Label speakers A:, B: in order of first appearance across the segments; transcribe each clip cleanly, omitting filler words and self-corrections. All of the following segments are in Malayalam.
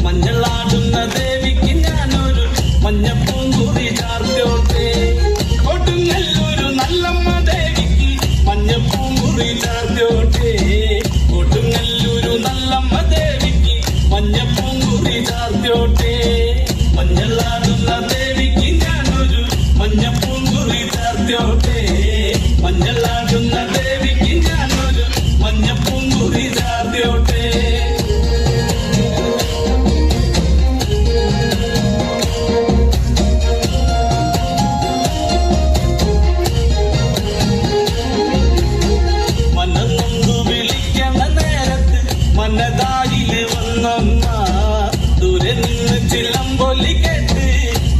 A: മഞ്ഞളാടുന്ന ദേവിക്ക് ഞാനൊരു മഞ്ഞപ്പൂങ്കുറി ചാർത്തോട്ടെ. കൊടുങ്ങല്ലൂരു നല്ലമ്മ ദേവിക്ക് മഞ്ഞപ്പൂങ്കുറി ചാർത്തോട്ടെ. കൊടുങ്ങല്ലൂരു നല്ലമ്മ ദേവിക്ക് മഞ്ഞപ്പൂങ്കുറി ചാർത്തോട്ടെ. മഞ്ഞളാടുന്ന ദേവിക്ക് ഞാനൊരു മഞ്ഞപ്പൂങ്കുറി ചാർത്തോട്ടെ. മഞ്ഞളാടുന്ന ദേവിക്ക് ഞാനൊരു മഞ്ഞപ്പൂങ്കുറി ചാർത്തോട്ടെ. മനതാരില് വന്നമ്മ ദൂരെ നിന്ന് ചിലമ്പൊലി കേട്ട്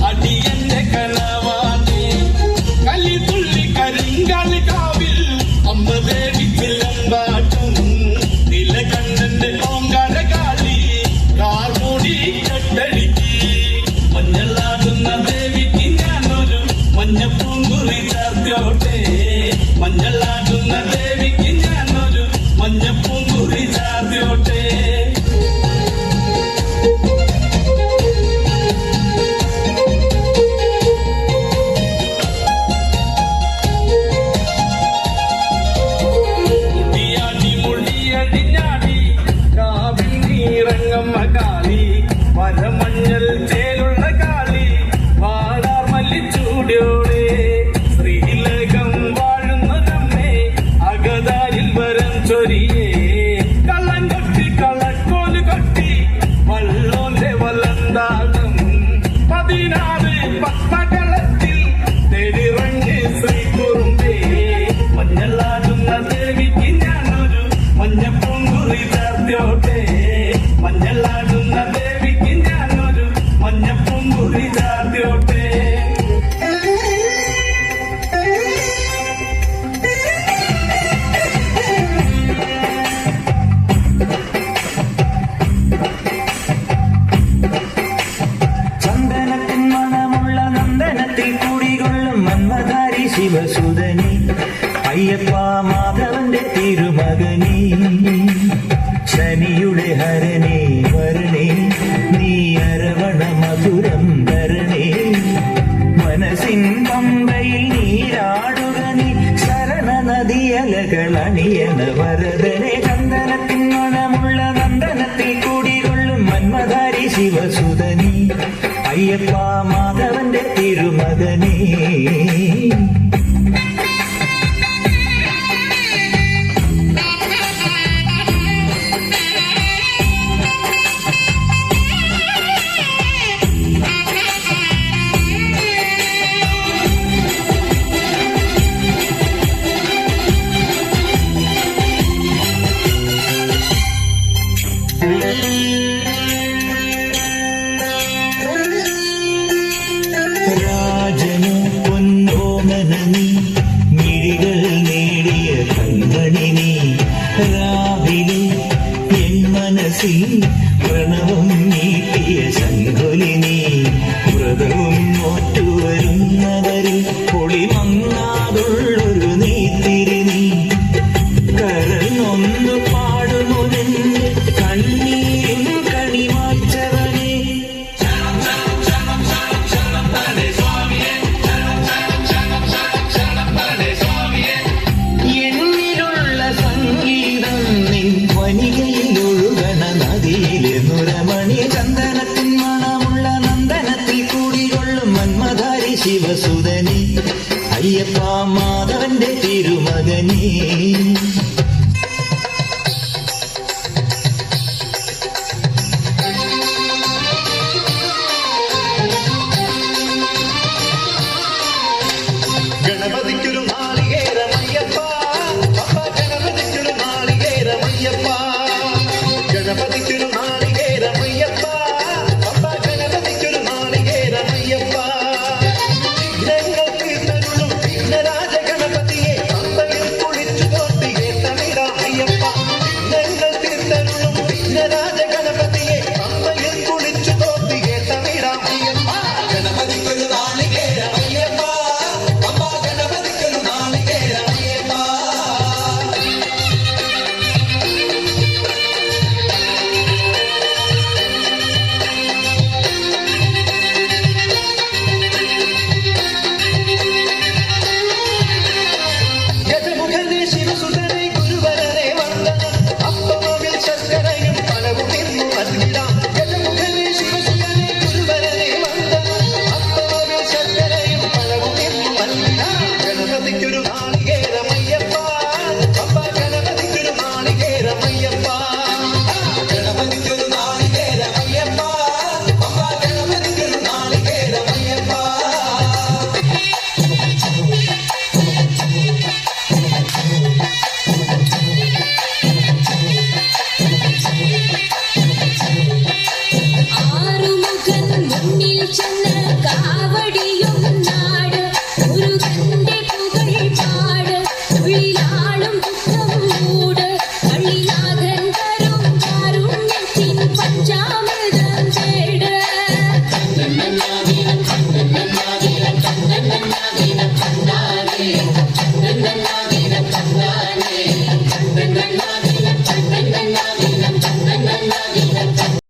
A: അടിയന്റെ കനവാണ്. കലിതുള്ളി കരിങ്കാളി കാവിൽ അമ്മ ദേവി ചിലമ്പാട്ടും. നിലകണ്ഠന്റെ ഓങ്കാര കാളി കാർമൂടി കെട്ടടിക്ക്. മഞ്ഞളാടുന്ന ദേവിക്ക് ഞാനൊരു മഞ്ഞപ്പൂങ്കുറി ചാർത്തോട്ടെ. മഞ്ഞളാടുന്ന ദേവിക്ക് ഞാനൊരു മഞ്ഞപ്പൂങ്കുറി ചാർത്തോട്ടെ. മുടിയാടി മുടിയടിഞ്ഞാടി കാവിൽ നീറങ്ങമ്മ കാളി. വരമഞ്ഞൾ ചേലുള്ള കാളി വാടാർ മല്ലിച്ചൂടിയോടെ. ശ്രീലകം വാഴുന്നതമ്മേ അകതാരിൽ വരം ചൊരിയേ. കള്ളം കൊട്ടി കളക്കോല് കൊട്ടി വള്ളോന്റെ വലന്താളം. 16 പത്തകളത്തിൽ തെളിറങ്ങ് ശ്രീകുറുമ്പേ. മഞ്ഞളാടുന്ന ദേവിക്ക് ഞാനൊരു മഞ്ഞപ്പൂങ്കുറി ചാർത്തോട്ടെ. മഞ്ഞളാടുന്ന ദേവിക്ക് ഞാനൊരു മഞ്ഞപ്പൂങ്കുറി ചാർത്തോട്ടെ.
B: ശിവസുതനി അയ്യപ്പ മാധവന്റെ തിരുമകനി. ശനിയുടെ ഹരണേ വരണേ നീ അരവണ മധുരം തരണേ. മനസ്സിൻ പമ്പയിൽ നീരാടുക നീ ശരണ നദിയലകളണിയണ വരദനെ. ചന്ദനത്തിൻ മണമുള്ള നന്ദനത്തിൽ കൂടികൊള്ളും മന്മധാരി ശിവസുതനി അയ്യപ്പ മാധവന്റെ തിരുമകനേ. രാജനു പൊന്നോമനനി മിഴികൾ നേടിയ കൺമണി നീ. രാവിലെ എൻ മനസ്സിൽ പ്രണവം നീട്ടിയ ശങ്കുലി നീ. വ്രതവും നോറ്റുവരുന്നവരിൽ പൊളിമങ്ങാതുള്ളൊരു നീത്തിരി നീ. കരളൊന്നു പാടുമുതെന്റെ കണ്ണീരും കണിമാച്ചവനെ. എന്നിലുള്ള സംഗീതം നിൻ വനികയിൽ ഒഴുകണ നദിയിലെ നുരമണി. ചന്ദനത്തിൻ മണമുള്ള നന്ദനത്തിൽ കൂടികൊള്ളും മന്മധാരി ശിവസുതനി അയ്യപ്പ മാധവന്റെ തിരുമകനേ.